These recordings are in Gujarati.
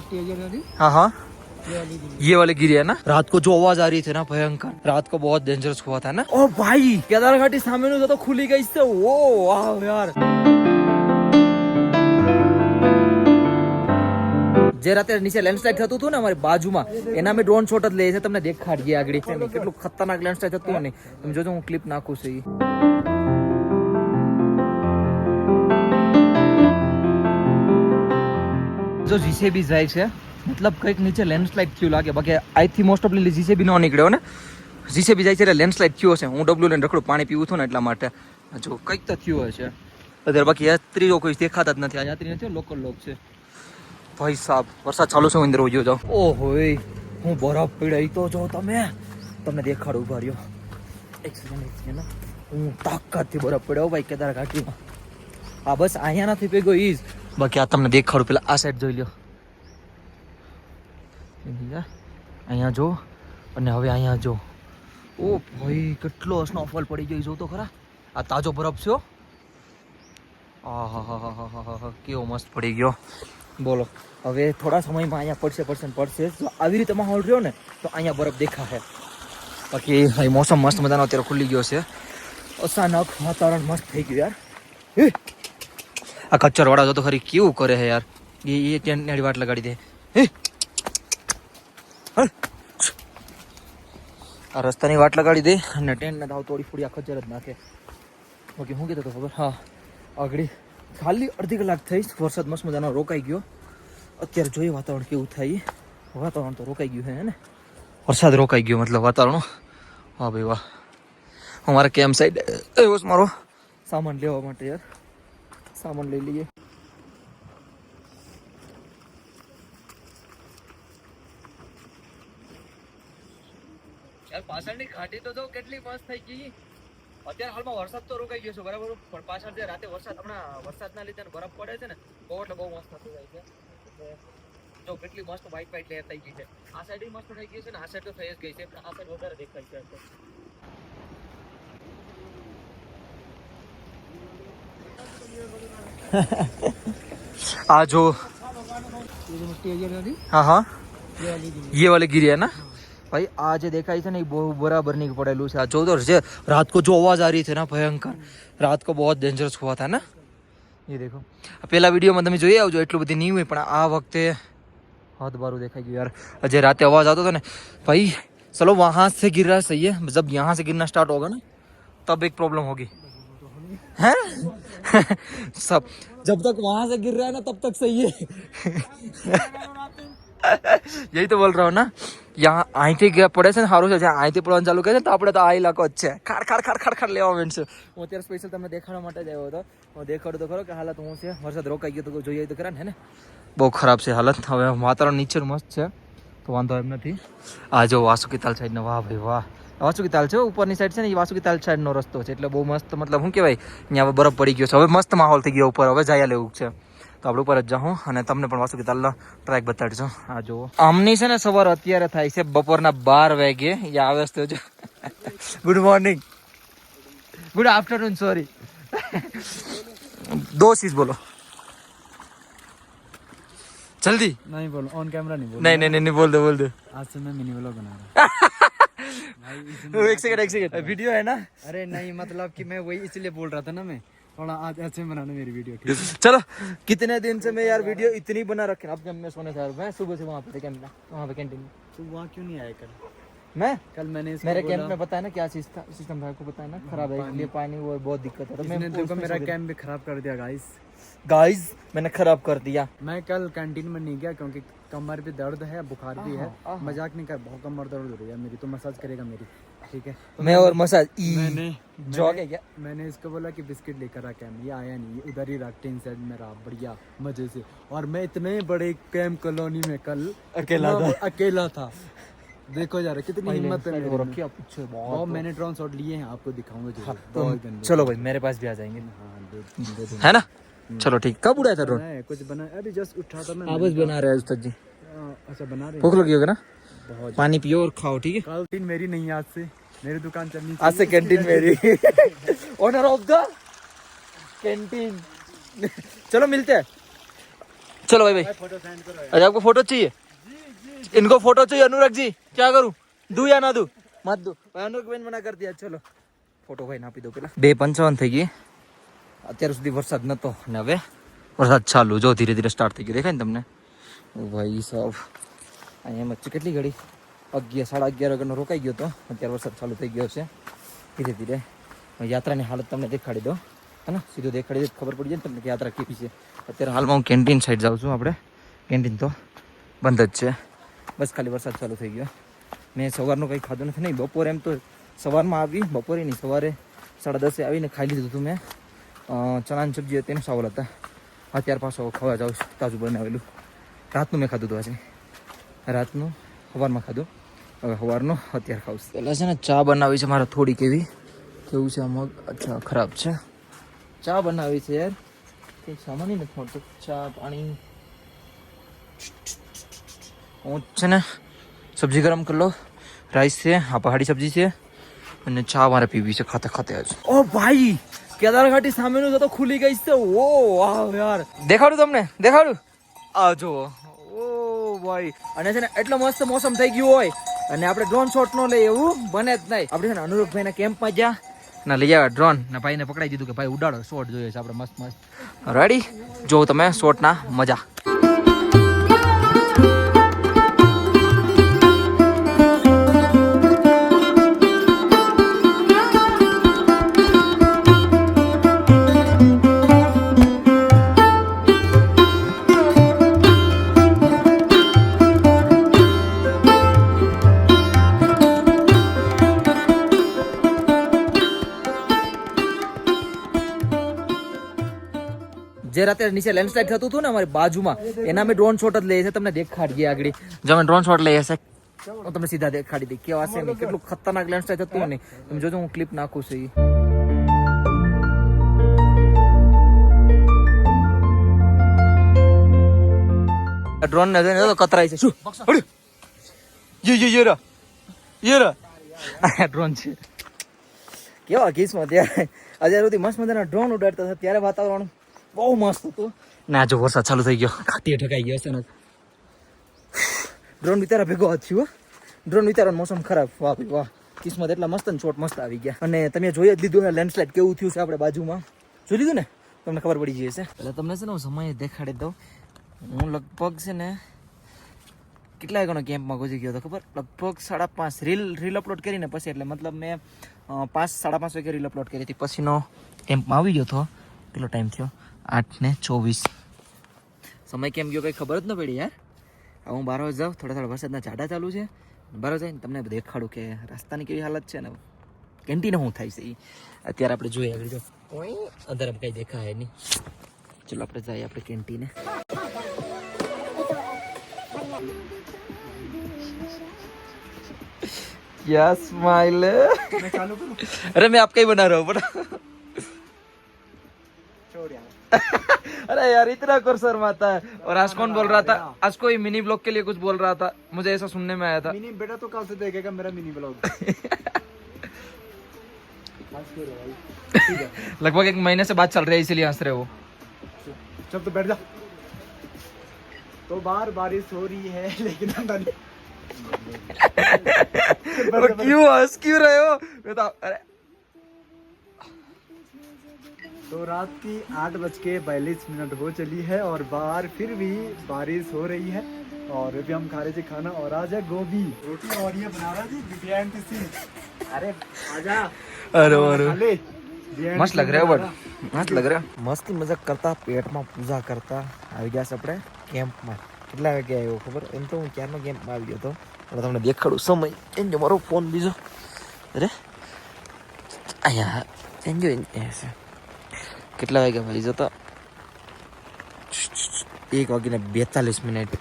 हाँ हाँ ये वाली गिरी है ना। रात को जो आवाज आ रही थी ना भयंकर, रात को बहुत डेंजरस हुआ था ना। ओ भाई केदार घाटी सामने तो खुली गई इससे। ओ वाह यार, જે રાતે નીચે લેન્ડસ્લાઇડ થતું હતું ને અમારી બાજુમાં, એના મેં ડ્રોન શોટ જ લે છે, તમને દેખાડીએ આગળ કેટલું ખતરનાક લેન્ડસ્લાઇડ થતું ને, તમે જોજો હું ક્લિપ નાખું છું. જો જીસીબી જાય છે મતલબ કંઈક નીચે લેન્ડસ્લાઇડ થયું લાગે, બાકી આઈથી મોસ્ટ ઓફલી જીસીબી નો નીકળ્યો ને, જીસીબી જાય છે એટલે લેન્ડસ્લાઇડ થયો હશે. હું ડબલ્યુ લઈને રખડું, પાણી પીવું છું ને એટલા માટે. જો કંઈક તો થયું હશે અત્યારે, બાકી યાત્રીઓ કોઈ દેખાતા જ નથી. આ યાત્રી નથી, લોકલ લોક છે. ભાઈ સાહેબ વરસાદ ચાલુ છે, અંદર ઉજ્યો જાઓ. ઓહો હું બરફ પીડાઈ તો જો તમને દેખાડું. ઉભા રહ્યો એક સેકન્ડ, હું તાકાતથી બરફ પીડાવ ભાઈ કેદાર ઘાટીમાં. હા બસ અહીંયા નથી ભેગો ઈજ, બાકી આ તમને દેખાડું. પેલા આ સાઈડ જોઈ લો, અહીંયા જો, અને હવે અહીંયા જો. ઓ ભાઈ કેટલો સ્નોફોલ પડી ગયો, જો તો ખરા. આ તાજો બરફ છે. હા કેવો મસ્ત પડી ગયો. બોલો હવે થોડા સમયમાં અહીંયા પડશે. જો આવી રીતે માહોલ રહ્યો ને તો અહીંયા બરફ દેખાશે. બાકી ભાઈ મોસમ મસ્ત મજાનો અત્યારે ખુલી ગયો છે. અચાનક વાતાવરણ મસ્ત થઈ ગયું યાર. આ કચ્ચર વાળા તો ખરી કેવું કરે છે યાર. એ ટેન્ટની વાટ લગાડી દે. આ રસ્તાની વાટ લગાડી દે અને ટેન્ટને દાવ તોડી ફોડી આ કચ્ચર જ નાખે. બાકી શું કીધું તો ખબર? હા આગળ ખાલી અડધી કલાક થઈ, વરસાદ મસ્ત મજાનો રોકાઈ ગયો. અત્યારે જોઈએ વાતાવરણ કેવું થાય. વાતાવરણ તો રોકાઈ ગયું છે ને, વરસાદ રોકાઈ ગયો મતલબ વાતાવરણ. હા ભાઈ વાહ. અમારા કેમ્પ સાઈડ એવો મારો સામાન લેવા માટે યાર, સામાન લઈ લઈએ. યાર પાછળની ઘાટી તો જો કેટલી મસ્ત થઈ ગઈ. અત્યારે હાલમાં વરસાદ તો રોકાઈ ગયો છે બરાબર, પણ પાછળ જે રાતે વરસાદ, હમણાં વરસાદના લીધે બરફ પડે છે ને, બહુ એટલે બહુ મસ્ત થતું જાય છે. જો કેટલી મસ્ત વ્હાઈટ લેયર થઈ ગઈ છે. આ સાઈડ મસ્ત થઈ ગઈ છે ને, આ સાઈડ તો થઈ જ ગઈ છે, પણ આ સાઈડ વધારે દેખાય છે. આ જો हाँ हाँ ये वाली गिरी है ना भाई. આ જે દેખાય છે ને એ બહુ બરાબર નહીં પડેલું છે. આ જો તો જે रात को जो आवाज आ रही थी ना भयंकर, रात को बहुत डेंजरस हुआ था ना. ये देखो પેલા વિડીયોમાં તમે જોઈ આવજો, એટલું બધી નહીં હોય, પણ આ વખતે હાથ બારું દેખાઈ ગયું યાર. જે રાતે आवाज आता था ना भाई, चलो वहां से गिर रहा है सही है, जब यहाँ से गिरना स्टार्ट होगा ना तब एक प्रॉब्लम होगी है. सब जब तक वहां से गिर रहा है ना तब तक सही है. यही तो बोल रहा हूँ ना. यहाँ અહીંથી ગયા પડે છે ને સારું છે, જ્યાં અહીંથી પડવાનું ચાલુ કરે છે તો આપણે તો આ ઇલાકો જ છે. ખાડ લેવા માંડશે. હું અત્યારે સ્પેશિયલ તમને દેખાડવા માટે જ આવ્યો હતો. હું દેખાડું તો ખરો કે હાલત હું છે. વરસાદ રોકાઈ ગયો તો જોઈએ તો ખરા ને. બહુ ખરાબ છે હાલત. હવે વાતાવરણ નીચેનું મસ્ત છે તો વાંધો એમ નથી. આ જો વાસુકી તાલ સાઈડનો, વાહ ભાઈ વાહ. વાસુકી તાલ છે ઉપરની સાઈડ છે ને, એ વાસુકી તાલ સાઈડનો રસ્તો છે, એટલે બહુ મસ્ત મતલબ શું કહેવાય, અહીંયા બરફ પડી ગયો છે. હવે મસ્ત માહોલ થઈ ગયો ઉપર, હવે જાય લેવું છે તો આપણે ઉપર જ જાઉં અને તમને પણ વાસુકી તાલનો ટ્રેક બતાડજો. આ જુઓ આમની છે ને સવાર અત્યારે થાય છે બપોરના 12 વાગે. એ આવે તો જો. Good morning, good afternoon, sorry. 2 चीज बोलो जल्दी. नहीं बोलो, ऑन कैमरा नहीं बोलो. नहीं बोल दो आज से मैं मिनी व्लॉग बना रहा हूँ. एक सेकंड वीडियो है ना. अरे नहीं मतलब कि मैं वही इसलिए बोल रहा था ना, मैं थोड़ा आज अच्छे बनाना मेरी वीडियो. चलो कितने दिन से मैं यार वीडियो इतनी बना रखे. अब जब मैं सोने था, मैं सुबह से वहाँ पे थे कैंप में, वहाँ पे कैंटीन में. तो वहाँ क्यों नहीं आया कल? मैं कल मैंने मेरे कैंप में बताया ना क्या सिस्टम था, आपको बताया ना खराब है, इसलिए पानी वो बहुत दिक्कत है. तो मैंने देखो मेरा कैंप भी खराब कर दिया गाइस मैंने खराब कर दिया. मैं कल कैंटीन में नहीं गया क्योंकि कमर पे दर्द है, बुखार भी है. मजाक नहीं कर, बहुत कमर दर्द हो रही है मेरी, तो मसाज करेगा मेरी, ठीक है. तो मैं और मसाज जॉग है क्या. मैंने इसको बोला कि बिस्किट लेकर आ कैंप, ये आया नहीं, उधर ही रहा टीन साइड में रहा बढ़िया मजे से. और मैं इतने बड़े कैंप कॉलोनी में कल अकेला था. देखो यार कितनी हिम्मत है मेरी. बहुत मैंने ड्रोन शॉट लिए हैं, आपको दिखाऊंगा. चलो भाई मेरे पास भी आ जाएंगे है ना. चलो ठीक. कब उड़ाया था ड्रोन? कुछ बना अभी जस्ट उठा था मैं. बस बना रहे हैं उस्ताद जी. अच्छा बना रहे. भूख लगी होगी ना, बहुत. पानी पियो और खाओ, ठीक है. कैंटीन मेरी नहीं है, आज से मेरी दुकान चलनी. आज से कैंटीन मेरी. Owner of the canteen. चलो मिलते हैं. चलो भाई भाई फोटो सेंड करो यार। अरे आपको फोटो चाहिए इनको फोटो चाहिए अनुराग जी क्या करूं दूं या ना दूं मत दो भाई अनुराग બેન મના કરી દિયા ચલો ફોટો ભાઈ ના આપી દો પેલા 2:55 થઈ ગઈ અત્યાર સુધી વરસાદ નતો ને હવે વરસાદ ચાલુ જો ધીરે ધીરે સ્ટાર્ટ થઈ ગયો દેખાય ને તમને ઓ ભાઈ સાહેબ અહીંયા વચ્ચે કેટલી ઘડી 11 11:30 વાગ્યાનો રોકાઈ ગયો તો અત્યારે વરસાદ ચાલુ થઈ ગયો છે ધીરે ધીરે યાત્રાની હાલત તમને દેખાડી દો है ना सीधो देखाड़ी दे खबर पड़ी जाए તમને કે યાત્રા કેવી છે અત્યારે હાલમાં હું કેન્ટીન સાઈડ જાઉં છું આપણે કેન્ટીન તો બંધ જ છે બસ ખાલી વરસાદ ચાલુ થઈ ગયો મેં સવારનું કંઈ ખાધું નથી નહીં બપોરે એમ તો સવારમાં આવી બપોરે નહીં સવારે 10:30 આવીને ખાઈ લીધું હતું મેં ચણાની સબ્જી હતી ને ચાવલ હતા અત્યારે પાછો ખાવા જાઉં છું તાજું બનાવેલું રાતનું મેં ખાધું હતું આજે રાતનું સવારમાં ખાધું હવે સવારનું અત્યારે ખાવું છું પહેલાં છે ને ચા બનાવી છે મારે થોડીક એવી કેવું છે મગ અચ્છા ખરાબ છે ચા બનાવી છે યાર કંઈ સામાન નથી મળતો ચા પાણી હું છે ને સબ્જી ગરમ કરી લો રાઈસ છે આ પહાડી સબ્જી છે અને ચા મારે પીવી છે ખાતે ખાતે આજ ઓ ભાઈ કેદારઘાટી સામેનું તો ખુલી ગઈ છે ઓ વાહ યાર દેખાડું તમને દેખાડું આ જો ઓ ભાઈ અને છે ને એટલો મસ્ત મોસમ થઈ ગયું હોય અને આપણે ડ્રોન શોટ નો લઈએ એવું બને જ નહીં આપણે છે ને અનુરૂપભાઈના કેમ્પમાં ગયા ના લઈ આવ્યા ડ્રોન ને ભાઈને પકડાઈ દીધું કે ભાઈ ઉડાડો શોટ જોઈએ છે આપણે મસ્ત મસ્ત રેડી જો તમે શોટના મજા જે રાતે નીચે લેન્ડસ્લાઇડ થતું હતું ને અમારી બાજુમાં એના અમે ડ્રોન શોટ જ લઈએ છીએ તમને દેખાડીએ આગળ જો અમે ડ્રોન શોટ લઈએ છે હું તમને સીધા દેખાડી દઈ કેવા છે નહીં કેટલું ખતરનાક લેન્ડસ્લાઇડ થતું ને તમે જોજો હું ક્લિપ નાખું છું ડ્રોન ને જોઈને તો કતરાય છે શું ડ્રોન છે કેવા કિસ્મત ત્યારે અત્યાર સુધી મસ્ત મજાના ડ્રોન ઉડાડતા હતા ત્યારે વાતાવરણ બહુ મસ્ત હતું ના જો વરસાદ ચાલુ થઈ ગયો ખાતી ઠકાઈ ગયો છે ને ડ્રોન વિચારા ભેગો થયો ડ્રોન વિચારવાનો મોસમ ખરાબ વાહ ભાઈ વાહ કિસ્મત એટલા મસ્ત ને શોટ મસ્ત આવી ગયા અને તમે જોઈ જ લીધું લેન્ડસ્લાઇડ કેવું થયું છે આપણે બાજુમાં જોઈ લીધું ને તમને ખબર પડી જશે એટલે તમને છે ને હું સમય દેખાડી દઉં હું લગભગ છે ને કેટલા વાગ્યાનો કેમ્પમાં ગુજરી ગયો હતો ખબર લગભગ 5:30 રીલ અપલોડ કરીને પછી એટલે મતલબ મેં 5:30 વાગે રીલ અપલોડ કરી હતી પછીનો કેમ્પમાં આવી ગયો હતો કેટલો ટાઈમ થયો 8:24 સમય કેમ ગયો કંઈ ખબર જ ન પડી યાર હવે હું 12 વાગે જાઉં થોડા વરસાદના ઝાડા ચાલુ છે 12 જઈને તમને દેખાડું કે રસ્તાની કેવી હાલત છે ને કેન્ટીન શું થાય છે એ અત્યારે આપણે જોઈએ આગળ જો અંદર કંઈ દેખાય નહીં ચલો આપણે જઈએ આપણે કેન્ટીને क्या स्माइल मैं चालू करूं अरे मैं आपका ही बना रहा हूँ बड़ा छोड़ यार अरे यार इतना कर शर्माता है और आज कौन बोल रहा था आज कोई मिनी ब्लॉग के लिए कुछ बोल रहा था मुझे ऐसा सुनने में आया था मिनी बेटा तो कब से देखेगा मेरा मिनी ब्लॉग लगभग 1 महीने से बात चल रही है इसीलिए हंस रहे हो चल तो बैठ जा तो बाहर बारिश हो रही है लेकिन अंदर क्यों हंस क्यों रहे हो बताओ अरे तो रात की 8:42 हो चली है और बाहर फिर भी बारिश हो रही है और अभी हम खा रहे थे खाना और आज है गोभी रोटी और ये बना रहा थी बिहाइंड द सीन अरे आजा अरे अरे मस्त लग रहा है बट मस्त लग रहा है मस्ती मजाक करता पेट में पूजा करता આવી ગયા છે આપણે કેમ્પમાં કેટલા વાગે આવ્યો ખબર એમ તો હું ક્યારનો કેમ્પમાં આવી ગયો હતો પણ તમને દેખાડું સમય એન્જો મારો ફોન બીજો અરે આયા એન્જો છે કેટલા વાગ્યા ભાઈ જતો 1:42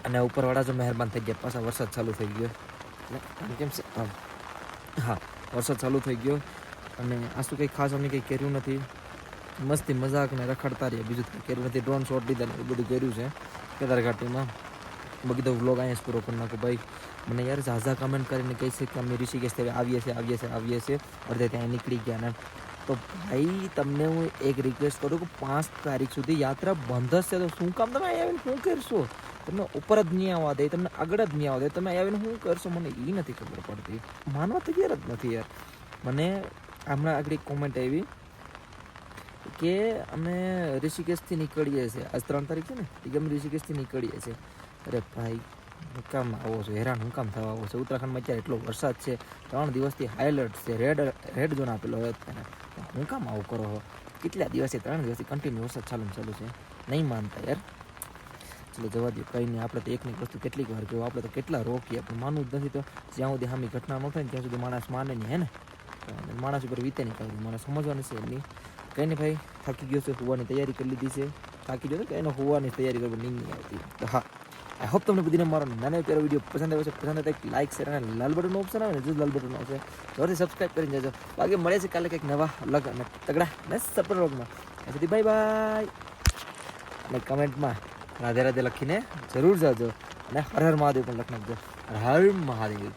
અને ઉપરવાળા જો મહેરબાન થઈ ગયા પાછા વરસાદ ચાલુ થઈ ગયો એટલે કેમ છે હા વરસાદ ચાલુ થઈ ગયો અને આ શું કંઈ ખાસ અમે કંઈ કર્યું નથી મસ્તી મજાક ને રખડતા રહીએ બીજું કંઈ કર્યું નથી ડ્રોન શોટ લીધા ને એ બધું કર્યું છે કેદારઘાટીમાં બાકી તો વ્લોગ અહીંયા જ પૂરો કરી નાખો ભાઈ મને યાર ઝાઝા કમેન્ટ કરીને કહે છે કે અમે ઋષિકેશ આવીએ છીએ અડધે ત્યાં નીકળી ગયા ને તો ભાઈ તમને હું એક રિક્વેસ્ટ કરું કે 5 તારીખ સુધી યાત્રા બંધ જ છે, તો શું કામ તમે અહીં આવીને શું કરશો? તમને ઉપર જ નહીં આવવા દે, તમને આગળ જ નહીં આવવા દે, તમે આવીને શું કરશો મને એ નથી ખબર પડતી. માનવા તૈયાર જ નથી યાર. મને હમણાં આગળ એક કોમેન્ટ આવી કે અમે ઋષિકેશથી નીકળીએ છીએ, આજ 3 તારીખ છે ને, એ અમે ઋષિકેશથી નીકળીએ છીએ. અરે ભાઈ હું કામ આવો છો, હેરાન હું કામ થવા આવો છો? ઉત્તરાખંડમાં અત્યારે એટલો વરસાદ છે, 3 દિવસથી હાઈ એલર્ટ છે, રેડ ઝોન આપેલો હોય અત્યારે, હું કામ આવું કરો છો? કેટલા દિવસથી 3 દિવસથી કન્ટિન્યુ વરસાદ ચાલુ છે, નહીં માનતા યાર. એટલે જવા દો, કંઈ નહીં. આપણે તો એકની વસ્તુ કેટલીક વાર કહ્યું, આપણે તો કેટલા રોકીએ પણ માનવું જ નથી. તો જ્યાં સુધી સામી ઘટના ન થાય ને ત્યાં સુધી માણસ માને નહીં, હે ને? માણસ ઉપર વીતે નહીં કાંઈ, માણસ સમજવાનું છે એમની. કંઈ નહીં ભાઈ, થાકી ગયો છે, હોવાની તૈયારી કરી લીધી છે. થાકી ગયો કે એને હોવાની તૈયારી કરવા નહીં આવતી. તો હા, આઈ હોપ તમને બધીને મારો નાનો પ્યારો વિડીયો પસંદ આવ્યો છે. પસંદ આવે તો લાઈક શેર અને લાલ બટનનો ઓપ્શન આવે ને, જો લાલ બટન આવશે જોરથી સબસ્ક્રાઈબ કરીને જજો. બાકી મળે છે કાલે કંઈક નવા અલગ અને તગડા અને સપર વ્લોગમાં. ત્યાં સુધી બાય બાય. અને કમેન્ટમાં રાધે રાધે લખીને જરૂર જાજો, અને હર હર મહાદેવ પણ લખી નાખજો. હર હર મહાદેવ.